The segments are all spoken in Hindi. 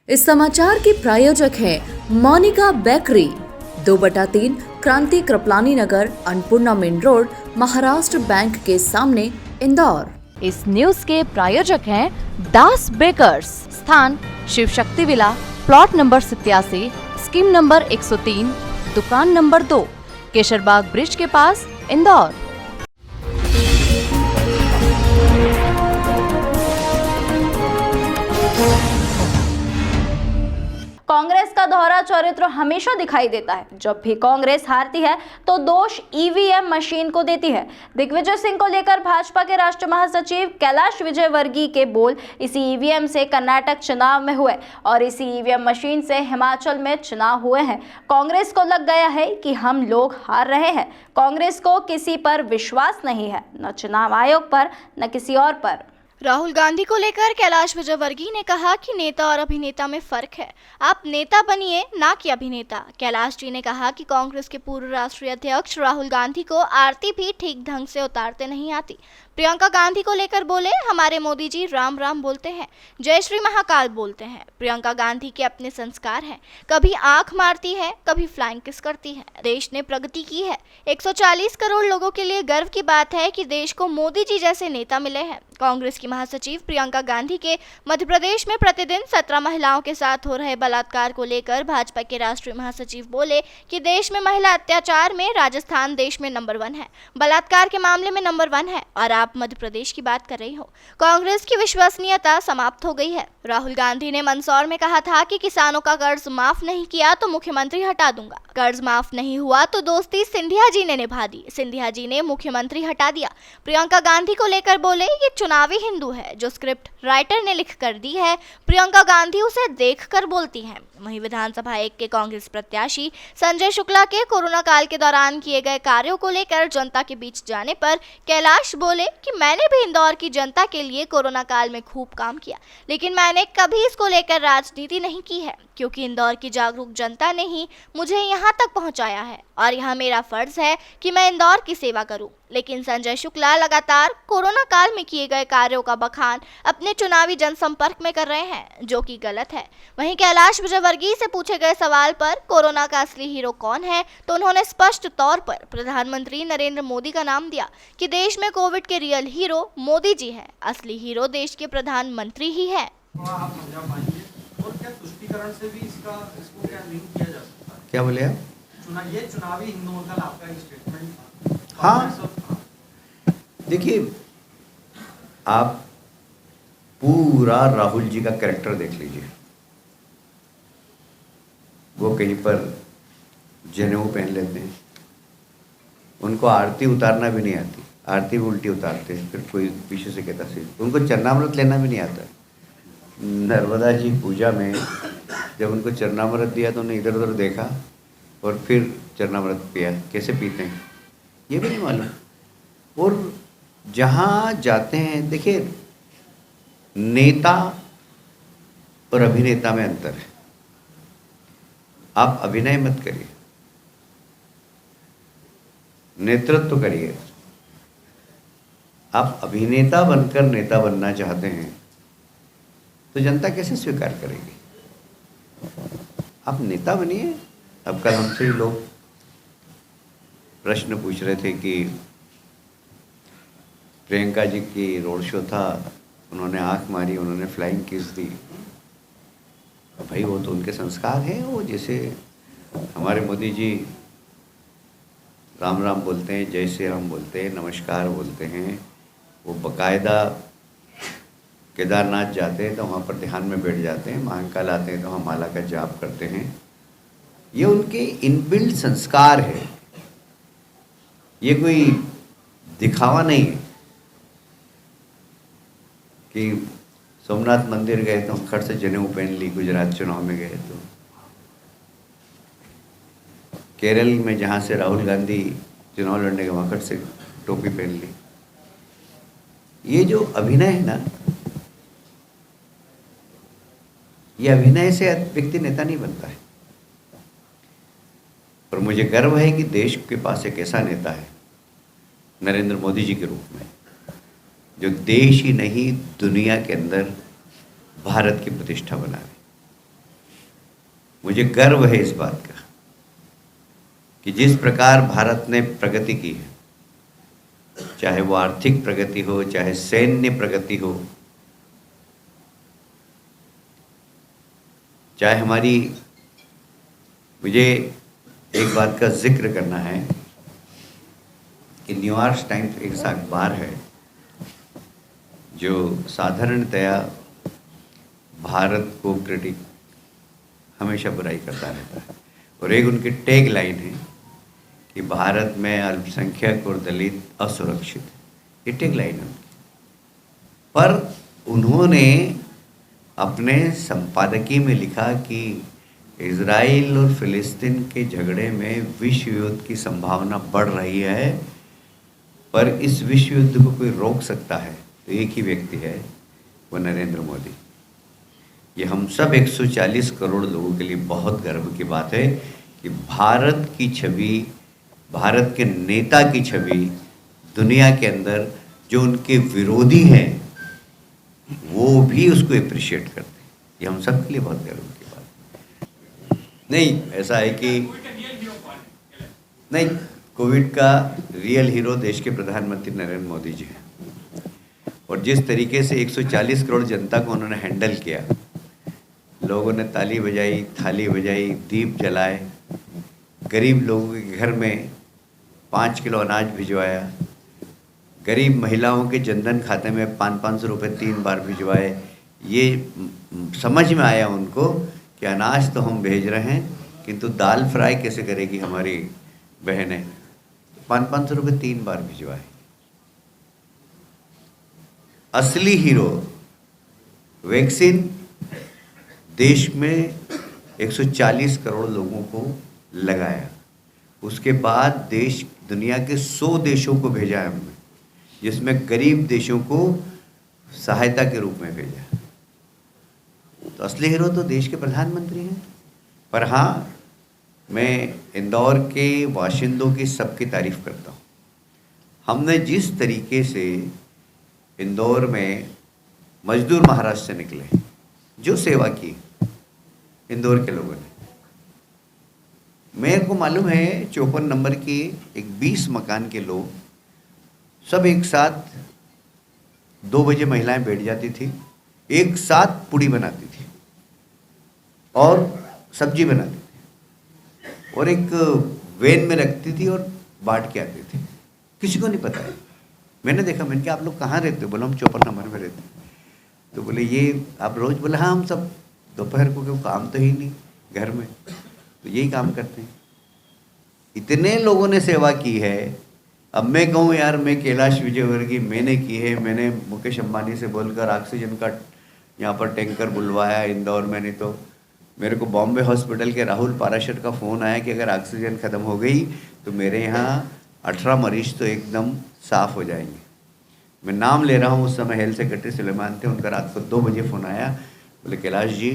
इस समाचार की प्रायोजक है Monika bakery, 2/3 Kranti Kripalani Nagar, Annapurna main road, Maharashtra bank के सामने, इंदौर। इस न्यूज के प्रायोजक हैं दास बेकर्स, स्थान Shiv Shakti villa, plot number 87, scheme number 103, दुकान नंबर 2, केशरबाग ब्रिज के पास, इंदौर। कांग्रेस का दोहरा चरित्र हमेशा दिखाई देता है। जब भी कांग्रेस हारती है तो दोष ईवीएम मशीन को देती है। दिग्विजय सिंह को लेकर भाजपा के राष्ट्रीय महासचिव कैलाश विजयवर्गीय के बोल इसी ईवीएम से कर्नाटक चुनाव में हुए और इसी ईवीएम मशीन से हिमाचल में चुनाव हुए हैं। कांग्रेस को लग गया है कि हम लोग हार रहे हैं। कांग्रेस को किसी पर विश्वास नहीं है, न चुनाव आयोग पर, न किसी और पर। राहुल गांधी को लेकर कैलाश विजयवर्गीय ने कहा कि नेता और अभिनेता में फर्क है, आप नेता बनिए ना कि अभिनेता। कैलाश जी ने कहा कि कांग्रेस के पूर्व राष्ट्रीय अध्यक्ष राहुल गांधी को आरती भी ठीक ढंग से उतारते नहीं आती। प्रियंका गांधी को लेकर बोले, हमारे मोदी जी राम राम बोलते हैं, जय श्री महाकाल बोलते हैं। प्रियंका गांधी के अपने संस्कार हैं, कभी आंख मारती है, कभी फ्लाइंग किस करती है। देश ने प्रगति की है। 140 करोड़ लोगों के लिए गर्व की बात है कि देश को मोदी जी जैसे नेता मिले हैं। कांग्रेस की महासचिव प्रियंका गांधी के मध्य प्रदेश में प्रतिदिन 17 महिलाओं के साथ हो रहे बलात्कार को लेकर भाजपा के राष्ट्रीय महासचिव बोले कि देश में महिला अत्याचार में राजस्थान देश में नंबर 1 है, बलात्कार के मामले में नंबर 1 है और आप मध्य प्रदेश की बात कर रही हो। कांग्रेस की विश्वसनीयता समाप्त हो गई है। राहुल गांधी ने मंदसौर में कहा था कि किसानों का कर्ज माफ नहीं किया तो मुख्यमंत्री हटा दूंगा। कर्ज माफ नहीं हुआ तो दोस्ती सिंधिया जी ने निभा दी, सिंधिया जी ने मुख्यमंत्री हटा दिया। प्रियंका गांधी को लेकर बोले, ये चुनावी हिंदू है जो स्क्रिप्ट राइटर ने लिख कर दी है, प्रियंका गांधी उसे देखकर बोलती हैं। वहीं विधानसभा 1 के कांग्रेस प्रत्याशी संजय शुक्ला के कोरोना काल के दौरान किए गए कार्यों को लेकर जनता के बीच जाने पर कैलाश बोले कि मैंने भी इंदौर की जनता के लिए कोरोना काल में खूब काम किया, लेकिन मैंने कभी इसको लेकर राजनीति नहीं की है, क्योंकि इंदौर की जागरूक जनता ने ही मुझे यहाँ तक पहुँचाया है और यह मेरा फर्ज है कि मैं इंदौर की सेवा करूँ। लेकिन संजय शुक्ला लगातार कोरोना काल में किए गए कार्यों का बखान अपने चुनावी जनसंपर्क में कर रहे हैं, जो कि गलत है। वहीं कैलाश विजयवर्गीय से पूछे गए सवाल पर कोरोना का असली हीरो कौन है, तो उन्होंने स्पष्ट तौर पर प्रधानमंत्री नरेंद्र मोदी का नाम दिया कि देश में कोविड के रियल हीरो मोदी जी हैं, असली हीरो देश के प्रधानमंत्री ही है। क्या बोले आप? ये चुनावी हिंदुओं का आपका स्टेटमेंट। हाँ, देखिए, आप पूरा राहुल जी का कैरेक्टर देख लीजिए। वो कहीं पर जनेऊ पहन लेते हैं, उनको आरती उतारना भी नहीं आती, आरती भी उल्टी उतारते हैं, फिर कोई पीछे से कहता से उनको चरणामृत लेना भी नहीं आता। नर्मदा जी पूजा में जब उनको चरणामृत दिया तो उन्होंने इधर उधर देखा और फिर चरणामृत पिया। कैसे पीते हैं ये भी नहीं मालूम। और जहाँ जाते हैं, देखिए, नेता और अभिनेता में अंतर है। आप अभिनय मत करिए, नेतृत्व करिए। आप अभिनेता बनकर नेता बनना चाहते हैं तो जनता कैसे स्वीकार करेगी? आप नेता बनिए। अब कल हमसे ही लोग प्रश्न पूछ रहे थे कि प्रियंका जी की रोड शो था, उन्होंने आंख मारी, उन्होंने फ्लाइंग किस दी। भाई वो तो उनके संस्कार हैं। वो जैसे हमारे मोदी जी राम राम बोलते हैं, जय श्री राम बोलते हैं, नमस्कार बोलते हैं, वो बाकायदा केदारनाथ जाते हैं तो वहाँ पर ध्यान में बैठ जाते हैं, महाकाल आते हैं तो वहाँ माला का जाप करते हैं। ये उनके इनबिल्ट संस्कार है, ये कोई दिखावा नहीं है कि सोमनाथ मंदिर गए तो खड़ से जनेऊ पहन ली, गुजरात चुनाव में गए तो, केरल में जहाँ से राहुल गांधी चुनाव लड़ने के वहाँ खड़ से टोपी पहन ली। ये जो अभिनय है ना, ये अभिनय से व्यक्ति नेता नहीं बनता है। पर मुझे गर्व है कि देश के पास एक ऐसा नेता है नरेंद्र मोदी जी के रूप में, जो देश ही नहीं दुनिया के अंदर भारत की प्रतिष्ठा बनावे। मुझे गर्व है इस बात का कि जिस प्रकार भारत ने प्रगति की है, चाहे वो आर्थिक प्रगति हो, चाहे सैन्य प्रगति हो, चाहे हमारी, मुझे एक बात का जिक्र करना है कि न्यूयॉर्क टाइम्स एक अखबार है जो साधारणतया भारत को क्रिटिक हमेशा बुराई करता रहता है, और एक उनकी टैग लाइन है कि भारत में अल्पसंख्यक और दलित असुरक्षित है। ये टैग लाइन है उनकी। पर उन्होंने अपने संपादकीय में लिखा कि इजराइल और फिलिस्तीन के झगड़े में विश्व युद्ध की संभावना बढ़ रही है, पर इस विश्व युद्ध को कोई रोक सकता है तो एक ही व्यक्ति है, वो नरेंद्र मोदी। ये हम सब 140 करोड़ लोगों के लिए बहुत गर्व की बात है कि भारत की छवि, भारत के नेता की छवि दुनिया के अंदर जो उनके विरोधी हैं वो भी उसको अप्रिशिएट करते हैं। ये हम सब के लिए बहुत गर्व की बात है। नहीं, ऐसा है कि नहीं, कोविड का रियल हीरो देश के प्रधानमंत्री नरेंद्र मोदी जी हैं, और जिस तरीके से 140 करोड़ जनता को उन्होंने हैंडल किया, लोगों ने ताली बजाई, थाली बजाई, दीप जलाए, गरीब लोगों के घर में 5 किलो अनाज भिजवाया, गरीब महिलाओं के जनधन खाते में 500 रुपये 3 बार भिजवाए। ये समझ में आया उनको कि अनाज तो हम भेज रहे हैं, किंतु दाल फ्राई कैसे करेगी हमारी बहनें, 500 रुपये 3 बार भिजवाए। असली हीरो वैक्सीन देश में 140 करोड़ लोगों को लगाया, उसके बाद देश दुनिया के 100 देशों को भेजा है हमने, जिसमें गरीब देशों को सहायता के रूप में भेजा। तो असली हीरो तो देश के प्रधानमंत्री हैं। पर हाँ, मैं इंदौर के बाशिंदों की सबकी तारीफ करता हूँ। हमने जिस तरीके से इंदौर में मजदूर महाराष्ट्र से निकले, जो सेवा की इंदौर के लोगों ने, मेरे को मालूम है 54 नंबर के एक 20 मकान के लोग सब एक साथ 2 बजे महिलाएं बैठ जाती थी, एक साथ पूड़ी बनाती थी और सब्जी बनाती थी और एक वैन में रखती थी और बांट के आती थी। किसी को नहीं पता है। मैंने देखा, मैंने कहा आप लोग कहाँ रहते हो? बोला हम 54 नंबर में रहते हैं। तो बोले ये आप रोज़? बोले हाँ, हम सब दोपहर को क्यों, काम तो ही नहीं घर में, तो यही काम करते हैं। इतने लोगों ने सेवा की है। अब मैं कहूँ यार, मैं कैलाश विजयवर्गीय मैंने की है, मैंने मुकेश अंबानी से बोलकर ऑक्सीजन का यहाँ पर टैंकर बुलवाया इंदौर में। नहीं तो मेरे को बॉम्बे हॉस्पिटल के राहुल पाराशर का फ़ोन आया कि अगर ऑक्सीजन ख़त्म हो गई तो मेरे यहाँ 18 मरीज तो एकदम साफ़ हो जाएंगे। मैं नाम ले रहा हूँ, उस समय हेल्थ सेक्रेटरी सुलेमान थे, उनका रात को 2 बजे फ़ोन आया, बोले कैलाश जी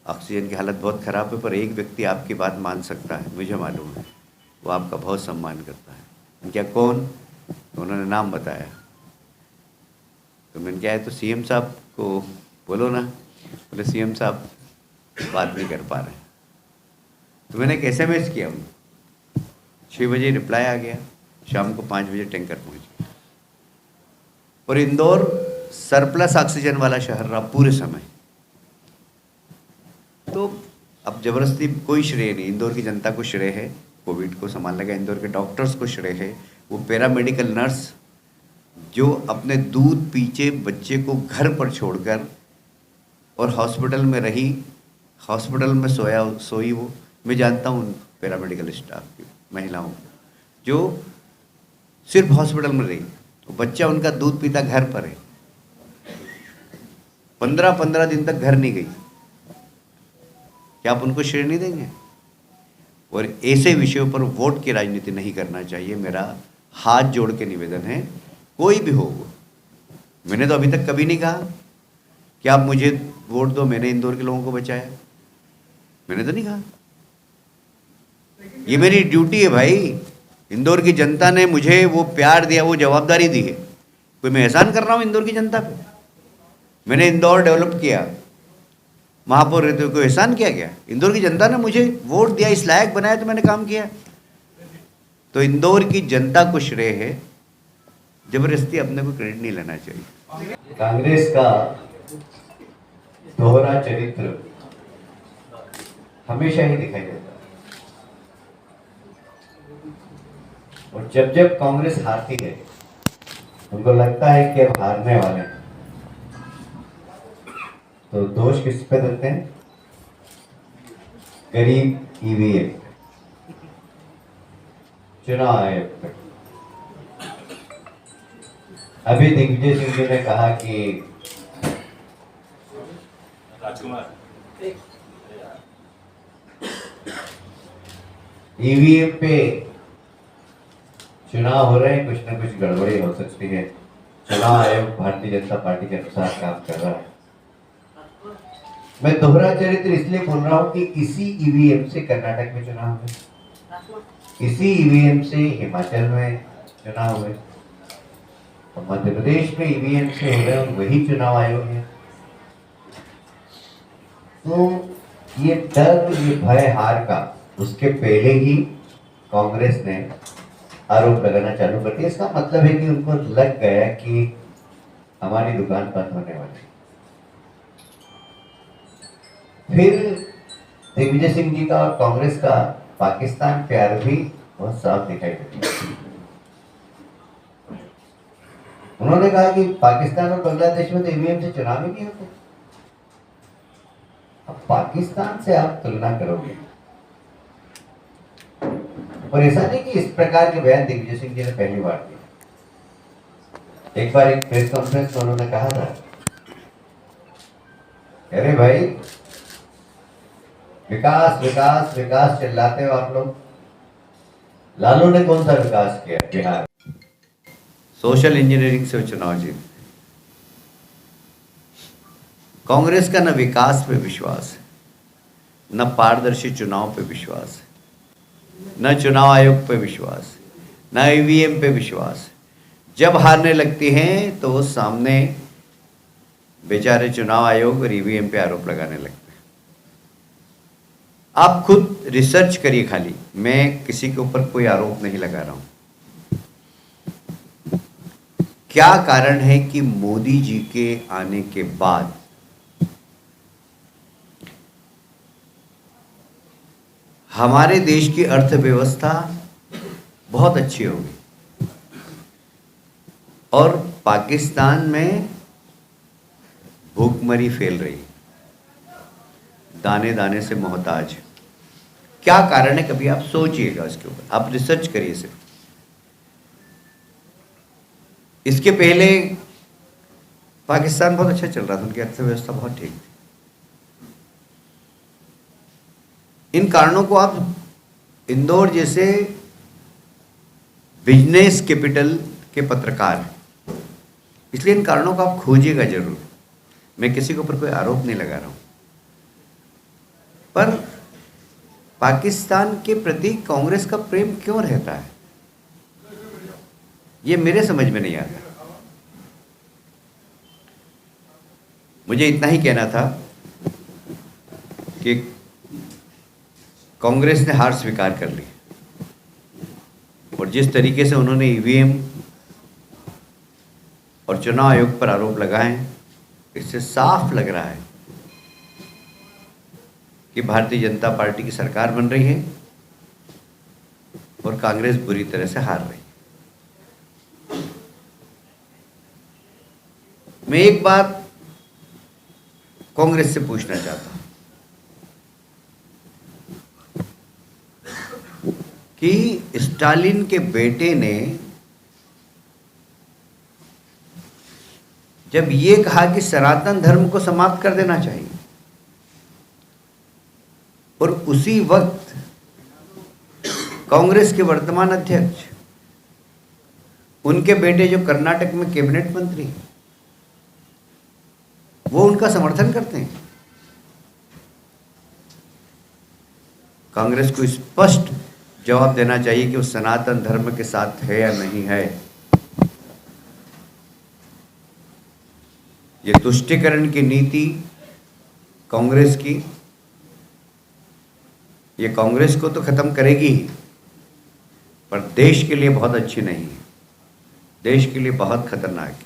ऑक्सीजन की हालत बहुत ख़राब है, पर एक व्यक्ति आपकी बात मान सकता है, मुझे मालूम है, वो आपका बहुत सम्मान करता है। क्या, कौन? तो उन्होंने नाम बताया। तो मैंने क्या है, तो सीएम साहब को बोलो ना। बोले सीएम साहब बात नहीं कर पा रहे। तो मैंने एक SMS किया, 6 बजे रिप्लाई आ गया, शाम को 5 बजे टैंकर पहुंच गया। और इंदौर सरप्लस ऑक्सीजन वाला शहर रहा पूरे समय। तो अब ज़बरदस्ती कोई श्रेय नहीं, इंदौर की जनता को श्रेय है, कोविड को संभालने का इंदौर के डॉक्टर्स को श्रेय है। वो पैरामेडिकल नर्स जो अपने दूध पीचे बच्चे को घर पर छोड़कर और हॉस्पिटल में रही, हॉस्पिटल में सोई वो, मैं जानता हूँ उन पैरामेडिकल स्टाफ की महिलाओं को जो सिर्फ हॉस्पिटल में रही, तो बच्चा उनका दूध पीता घर पर है, 15-15 दिन तक घर नहीं गई। क्या आप उनको श्रेय नहीं देंगे? और ऐसे विषयों पर वोट की राजनीति नहीं करना चाहिए। मेरा हाथ जोड़ के निवेदन है, कोई भी हो वो। मैंने तो अभी तक कभी नहीं कहा कि आप मुझे वोट दो, मैंने इंदौर के लोगों को बचाया, मैंने तो नहीं कहा। ये मेरी ड्यूटी है भाई। इंदौर की जनता ने मुझे वो प्यार दिया, वो जवाबदारी दी है। कोई मैं एहसान कर रहा हूँ इंदौर की जनता पे? मैंने इंदौर डेवलप किया, महापौर रहते हुए कोई एहसान किया गया? इंदौर की जनता ने मुझे वोट दिया, इस लायक बनाया तो मैंने काम किया। तो इंदौर की जनता को श्रेय है, जबरदस्ती अपने को क्रेडिट नहीं लेना चाहिए। कांग्रेस का दोहरा चरित्र हमेशा ही दिखाई देता है, और जब जब कांग्रेस हारती है उनको लगता है कि अब हारने वाले हैं, तो दोष किस पे देते हैं? करीब ईवीएम, चुनाव आयोग पे। अभी दिग्विजय सिंह जी ने कहा कि ईवीएम पे चुनाव हो रहे हैं, कुछ ना कुछ गड़बड़ी हो सकती है। चुनाव आयोग भारतीय जनता पार्टी के अनुसार काम कर रहा है। मैं दोहरा चरित्र इसलिए बोल रहा हूं कि इसी ईवीएम से कर्नाटक में चुनाव हुए, इसी ईवीएम से हिमाचल में चुनाव हुए, और मध्य प्रदेश में ईवीएम से हो रहे हैं, वही चुनाव आयोग है। तो ये डर, ये भय हार का उसके पहले ही कांग्रेस ने आरोप लगाना चालू कर दिया। इसका मतलब है कि उनको लग गया कि हमारी दुकान बंद होने वाली। फिर दिग्विजय सिंह जी का और कांग्रेस का पाकिस्तान प्यार भी बहुत साफ दिखाई देती है। उन्होंने कहा कि पाकिस्तान और बांग्लादेश में तो ईवीएम से चुनाव ही नहीं होते। अब पाकिस्तान से आप तुलना करोगे, और ऐसा नहीं कि इस प्रकार के बयान दिग्विजय सिंह जी ने पहली बार दिए। एक बार एक प्रेस कॉन्फ्रेंस में उन्होंने कहा था, अरे भाई विकास विकास विकास चिल्लाते हो आप लोग, लालू ने कौन सा विकास किया बिहार? सोशल इंजीनियरिंग से वो चुनाव जीते। कांग्रेस का न विकास पे विश्वास है, न पारदर्शी चुनाव पे विश्वास है, न चुनाव आयोग पे विश्वास है, न ईवीएम पे विश्वास है। जब हारने लगती हैं तो वो सामने बेचारे चुनाव आयोग और ईवीएम पे आरोप लगाने लगते हैं। आप खुद रिसर्च करिए खाली, मैं किसी के ऊपर कोई आरोप नहीं लगा रहा हूं। क्या कारण है कि मोदी जी के आने के बाद हमारे देश की अर्थव्यवस्था बहुत अच्छी होगी और पाकिस्तान में भूखमरी फैल रही, दाने दाने से मोहताज। क्या कारण है, कभी आप सोचिएगा इसके ऊपर, आप रिसर्च करिए सिर्फ। इसके पहले पाकिस्तान बहुत अच्छा चल रहा था, उनकी अर्थव्यवस्था बहुत ठीक थी। इन कारणों को आप इंदौर जैसे बिजनेस कैपिटल के पत्रकार हैं, इसलिए इन कारणों को आप खोजिएगा जरूर। मैं किसी के ऊपर कोई आरोप नहीं लगा रहा हूं, पर पाकिस्तान के प्रति कांग्रेस का प्रेम क्यों रहता है, ये मेरे समझ में नहीं आता। मुझे इतना ही कहना था कि कांग्रेस ने हार स्वीकार कर ली, और जिस तरीके से उन्होंने ईवीएम और चुनाव आयोग पर आरोप लगाए, इससे साफ लग रहा है कि भारतीय जनता पार्टी की सरकार बन रही है और कांग्रेस बुरी तरह से हार रही है। मैं एक बात कांग्रेस से पूछना चाहता हूं कि स्टालिन के बेटे ने जब ये कहा कि सनातन धर्म को समाप्त कर देना चाहिए, और उसी वक्त कांग्रेस के वर्तमान अध्यक्ष, उनके बेटे जो कर्नाटक में कैबिनेट मंत्री हैं, वो उनका समर्थन करते हैं। कांग्रेस को स्पष्ट जवाब देना चाहिए कि वो सनातन धर्म के साथ है या नहीं है। ये तुष्टीकरण की नीति कांग्रेस की, ये कांग्रेस को तो खत्म करेगी ही, पर देश के लिए बहुत अच्छी नहीं है, देश के लिए बहुत खतरनाक है।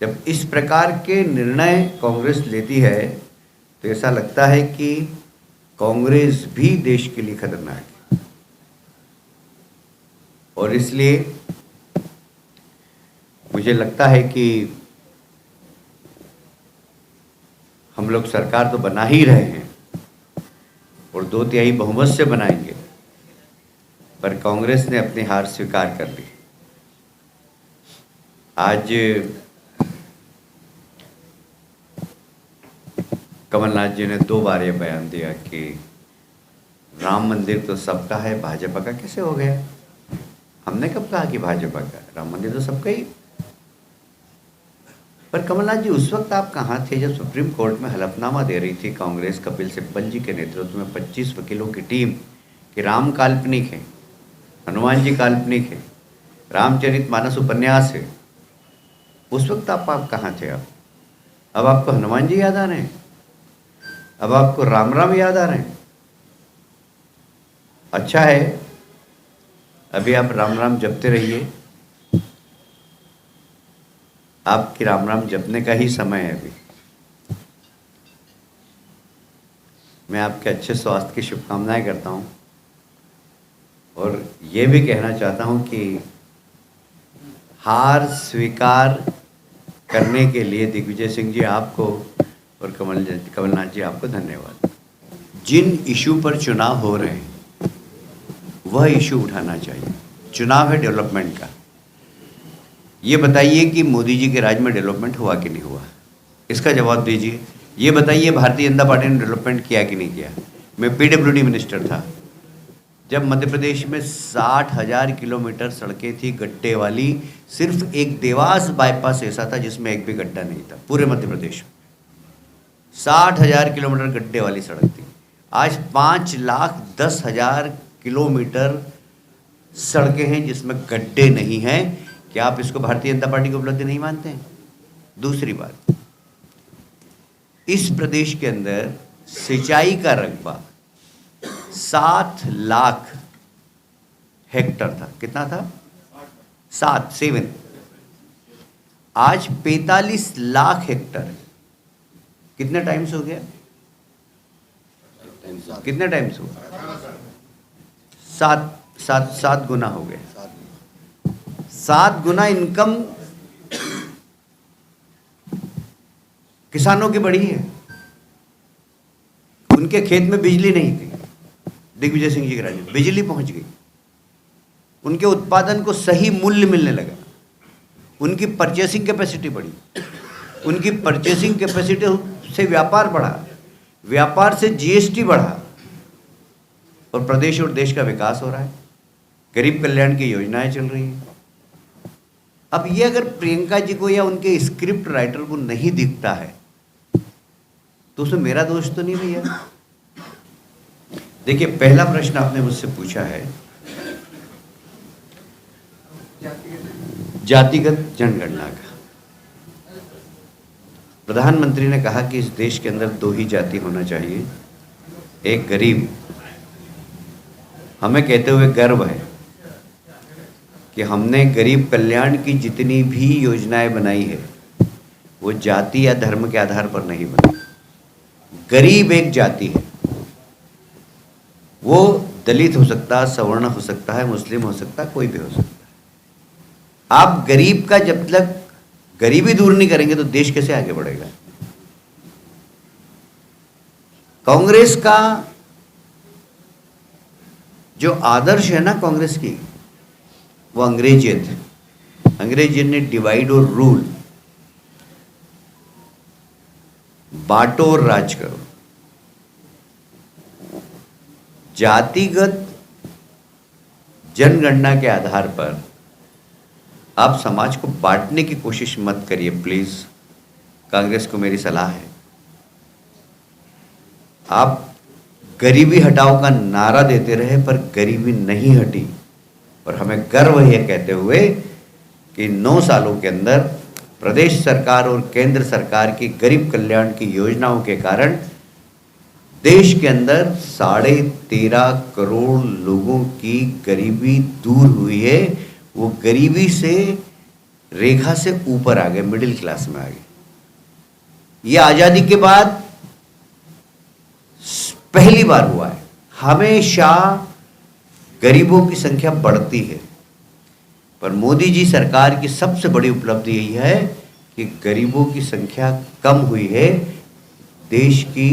जब इस प्रकार के निर्णय कांग्रेस लेती है तो ऐसा लगता है कि कांग्रेस भी देश के लिए खतरनाक है, और इसलिए मुझे लगता है कि हम लोग सरकार तो बना ही रहे हैं और 2/3 बहुमत से बनाएंगे, पर कांग्रेस ने अपनी हार स्वीकार कर ली। आज कमलनाथ जी ने 2 बार ये बयान दिया कि राम मंदिर तो सबका है, भाजपा का कैसे हो गया। हमने कब कहा कि भाजपा का? राम मंदिर तो सबका ही। पर कमलनाथ जी, उस वक्त आप कहाँ थे जब सुप्रीम कोर्ट में हलफनामा दे रही थी कांग्रेस कपिल सिब्बल जी के नेतृत्व में 25 वकीलों की टीम कि राम काल्पनिक है, हनुमान जी काल्पनिक है, रामचरितमानस उपन्यास है। उस वक्त आप कहाँ थे? अब आपको हनुमान जी याद आ रहे हैं? अब आपको राम राम याद आ रहे हैं? अच्छा है, अभी आप राम राम जपते रहिए, आपकी राम राम जपने का ही समय है अभी। मैं आपके अच्छे स्वास्थ्य की शुभकामनाएं करता हूं और ये भी कहना चाहता हूं कि हार स्वीकार करने के लिए दिग्विजय सिंह जी आपको और कमलनाथ जी आपको धन्यवाद। जिन इशू पर चुनाव हो रहे हैं वह इशू उठाना चाहिए। चुनाव है डेवलपमेंट का। ये बताइए कि मोदी जी के राज में डेवलपमेंट हुआ कि नहीं हुआ, इसका जवाब दीजिए। ये बताइए भारतीय जनता पार्टी ने डेवलपमेंट किया कि नहीं किया। मैं पीडब्ल्यूडी मिनिस्टर था जब मध्य प्रदेश में 60,000 किलोमीटर सड़कें थी गड्ढे वाली। सिर्फ एक देवास बाईपास ऐसा था जिसमें एक भी गड्ढा नहीं था पूरे मध्य प्रदेश में। 60,000 किलोमीटर गड्ढे वाली सड़क थी। आज 5,10,000 किलोमीटर सड़कें हैं जिसमें गड्ढे नहीं हैं। क्या आप इसको भारतीय जनता पार्टी की उपलब्धि नहीं मानते हैं? दूसरी बात, इस प्रदेश के अंदर सिंचाई का रकबा 7 लाख हेक्टर था। कितना था? 7 आज 45 लाख हेक्टर। कितने टाइम्स हो गया? कितने टाइम्स हुआ? 7 गुना हो गया। 7 गुना इनकम किसानों की बढ़ी है। उनके खेत में बिजली नहीं थी, दिग्विजय सिंह जी के राज्य में बिजली पहुंच गई। उनके उत्पादन को सही मूल्य मिलने लगा। उनकी परचेसिंग कैपेसिटी बढ़ी। उनकी परचेसिंग कैपेसिटी से व्यापार बढ़ा, व्यापार से जीएसटी बढ़ा और प्रदेश और देश का विकास हो रहा है। गरीब कल्याण की योजनाएं चल रही हैं। अब ये अगर प्रियंका जी को या उनके स्क्रिप्ट राइटर को नहीं दिखता है तो उसमें मेरा दोष तो नहीं भैया। देखिए, पहला प्रश्न आपने मुझसे पूछा है जातिगत जनगणना का। प्रधानमंत्री ने कहा कि इस देश के अंदर 2 ही जाति होना चाहिए, एक गरीब। हमें कहते हुए गर्व है कि हमने गरीब कल्याण की जितनी भी योजनाएं बनाई है वो जाति या धर्म के आधार पर नहीं बनी। गरीब एक जाति है, वो दलित हो सकता है, सवर्ण हो सकता है, मुस्लिम हो सकता है, कोई भी हो सकता है। आप गरीब का जब तक गरीबी दूर नहीं करेंगे तो देश कैसे आगे बढ़ेगा। कांग्रेस का जो आदर्श है ना कांग्रेस की, वो अंग्रेजियत है। अंग्रेजियत ने डिवाइड और रूल, बांटो और राज करो। जातिगत जनगणना के आधार पर आप समाज को बांटने की कोशिश मत करिए प्लीज। कांग्रेस को मेरी सलाह है, आप गरीबी हटाओ का नारा देते रहे पर गरीबी नहीं हटी। और हमें गर्व है कहते हुए कि 9 सालों के अंदर प्रदेश सरकार और केंद्र सरकार की गरीब कल्याण की योजनाओं के कारण देश के अंदर 13.5 करोड़ लोगों की गरीबी दूर हुई है। वो गरीबी से रेखा से ऊपर आ गए, मिडिल क्लास में आ गए। ये आज़ादी के बाद पहली बार हुआ है। हमेशा गरीबों की संख्या बढ़ती है, पर मोदी जी सरकार की सबसे बड़ी उपलब्धि यही है कि गरीबों की संख्या कम हुई है देश की।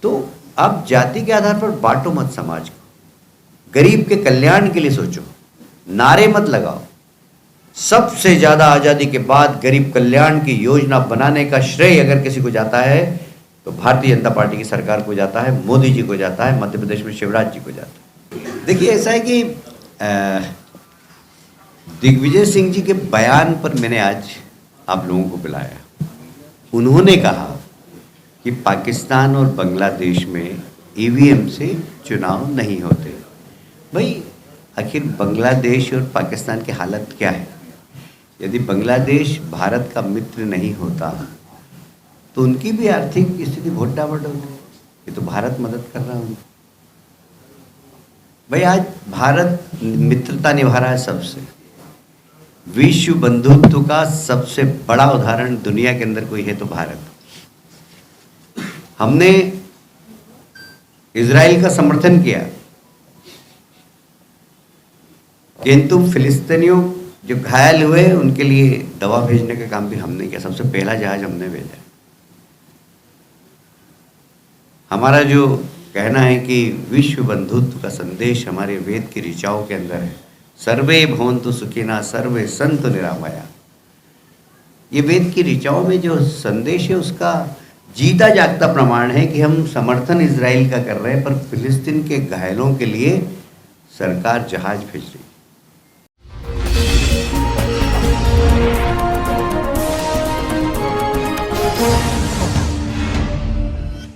तो अब जाति के आधार पर बांटो मत समाज को, गरीब के कल्याण के लिए सोचो, नारे मत लगाओ। सबसे ज्यादा आजादी के बाद गरीब कल्याण की योजना बनाने का श्रेय अगर किसी को जाता है तो भारतीय जनता पार्टी की सरकार को जाता है, मोदी जी को जाता है, मध्य प्रदेश में शिवराज जी को जाता है। देखिए ऐसा है कि दिग्विजय सिंह जी के बयान पर मैंने आज आप लोगों को बुलाया। उन्होंने कहा कि पाकिस्तान और बांग्लादेश में ईवीएम से चुनाव नहीं होते। भाई आखिर बांग्लादेश और पाकिस्तान की हालत क्या है? यदि बांग्लादेश भारत का मित्र नहीं होता तो उनकी भी आर्थिक स्थिति बहुत डावाडोल होती। ये तो भारत मदद कर रहा है उनको। भाई आज भारत मित्रता निभा रहा है सबसे। विश्व बंधुत्व का सबसे बड़ा उदाहरण दुनिया के अंदर कोई है तो भारत। हमने इजराइल का समर्थन किया, किंतु फिलिस्तीनियों जो घायल हुए उनके लिए दवा भेजने का काम भी हमने किया। सबसे पहला जहाज हमने भेजा। हमारा जो कहना है कि विश्व बंधुत्व का संदेश हमारे वेद की ऋचाओं के अंदर है। सर्वे भवन्तु सुखिनः सर्वे सन्तु निरामया। ये वेद की ऋचाओं में जो संदेश है उसका जीता जागता प्रमाण है कि हम समर्थन इजराइल का कर रहे हैं, पर फिलिस्तीन के घायलों के लिए सरकार जहाज भेज रही है।